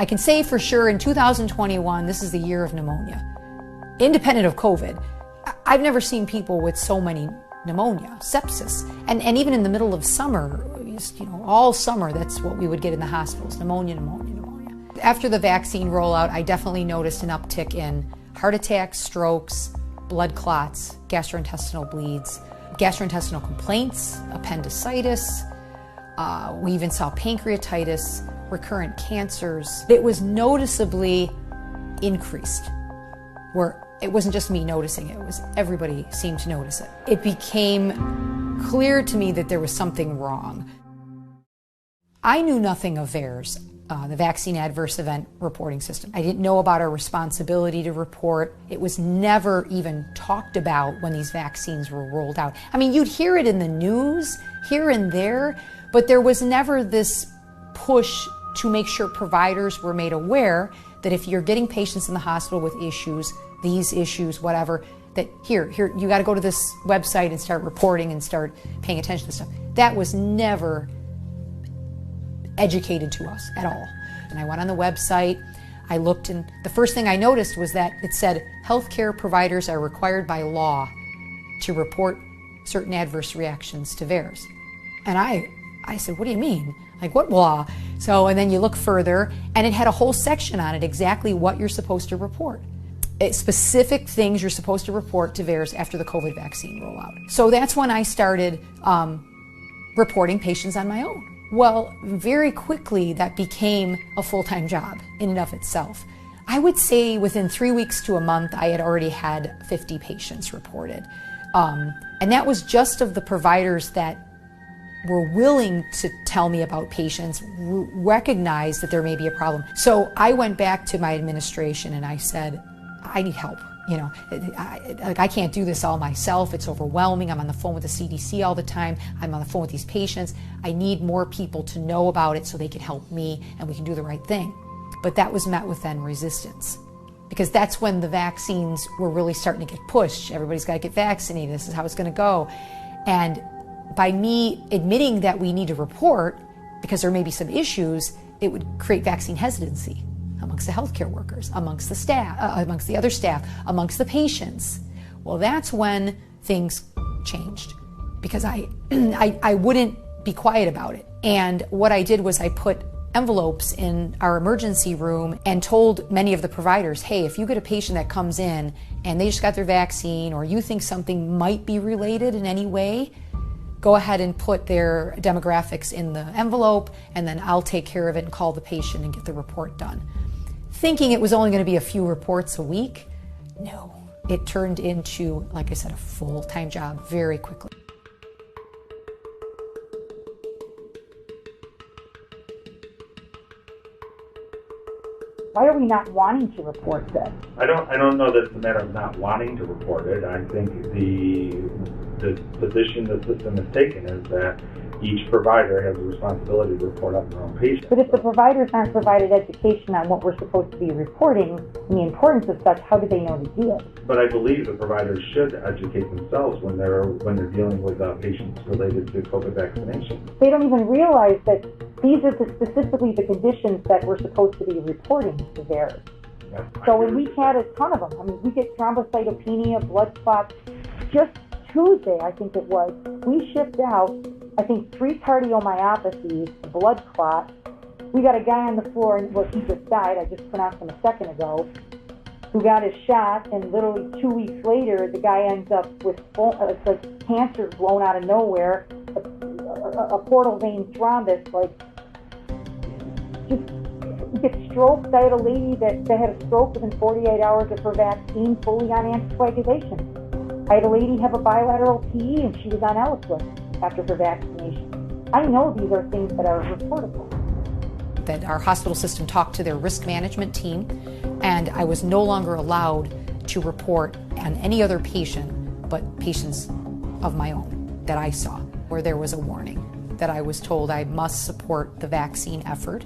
I can say for sure in 2021, this is the year of pneumonia. Independent of COVID, I've never seen people with so many pneumonia, sepsis. And even in the middle of summer, all summer, that's what we would get in the hospitals, pneumonia, pneumonia, pneumonia. After the vaccine rollout, I definitely noticed an uptick in heart attacks, strokes, blood clots, gastrointestinal bleeds, gastrointestinal complaints, appendicitis. We even saw pancreatitis, recurrent cancers. It was noticeably increased, where it wasn't just me noticing it, everybody seemed to notice it. It became clear to me that there was something wrong. I knew nothing of VAERS, the Vaccine Adverse Event Reporting System. I didn't know about our responsibility to report. It was never even talked about when these vaccines were rolled out. I mean, you'd hear it in the news here and there, but there was never this push to make sure providers were made aware that if you're getting patients in the hospital with issues, these issues, whatever, that here, you got to go to this website and start reporting and start paying attention to stuff. That was never educated to us at all. And I went on the website, I looked, and the first thing I noticed was that it said healthcare providers are required by law to report certain adverse reactions to VAERS. And I said, what do you mean? Like, what law? So, and then you look further, and it had a whole section on it, exactly what you're supposed to report. Specific things you're supposed to report to VAERS after the COVID vaccine rollout. So that's when I started reporting patients on my own. Well, very quickly that became a full-time job in and of itself. I would say within 3 weeks to a month, I had already had 50 patients reported. And that was just of the providers that were willing to tell me about patients, recognize that there may be a problem. So I went back to my administration and I said, I need help. I can't do this all myself. It's overwhelming. I'm on the phone with the CDC all the time. I'm on the phone with these patients. I need more people to know about it so they can help me and we can do the right thing. But that was met with then resistance, because that's when the vaccines were really starting to get pushed. Everybody's got to get vaccinated. This is how it's going to go. And by me admitting that we need to report because there may be some issues, it would create vaccine hesitancy amongst the healthcare workers, amongst the staff, amongst the other staff, amongst the patients. Well, that's when things changed, because I wouldn't be quiet about it. And what I did was I put envelopes in our emergency room and told many of the providers, hey, if you get a patient that comes in and they just got their vaccine, or you think something might be related in any way, go ahead and put their demographics in the envelope, and then I'll take care of it and call the patient and get the report done. Thinking it was only going to be a few reports a week. No, it turned into, like I said, a full-time job very quickly. Why are we not wanting to report this? I don't know that it's a matter of not wanting to report it. I think the position the system has taken is that each provider has a responsibility to report on their own patients. But if the providers aren't provided education on what we're supposed to be reporting and the importance of such, how do they know to do it? But I believe the providers should educate themselves when they're dealing with patients related to COVID vaccination. They don't even realize that these are specifically the conditions that we're supposed to be reporting to VAERS. Yeah, so when we had a ton of them, I mean, we get thrombocytopenia, blood clots. Just Tuesday, I think it was, we shipped out, I think, 3 cardiomyopathies, blood clots. We got a guy on the floor, and well, he just died, I just pronounced him a second ago, who got his shot, and literally 2 weeks later, the guy ends up with cancer blown out of nowhere, a portal vein thrombus, just get strokes. I had a lady that had a stroke within 48 hours of her vaccine, fully on anticoagulation. I had a lady have a bilateral PE, and she was on Eliquis after her vaccination. I know these are things that are reportable. That our hospital system talked to their risk management team, and I was no longer allowed to report on any other patient but patients of my own that I saw, where there was a warning that I was told I must support the vaccine effort.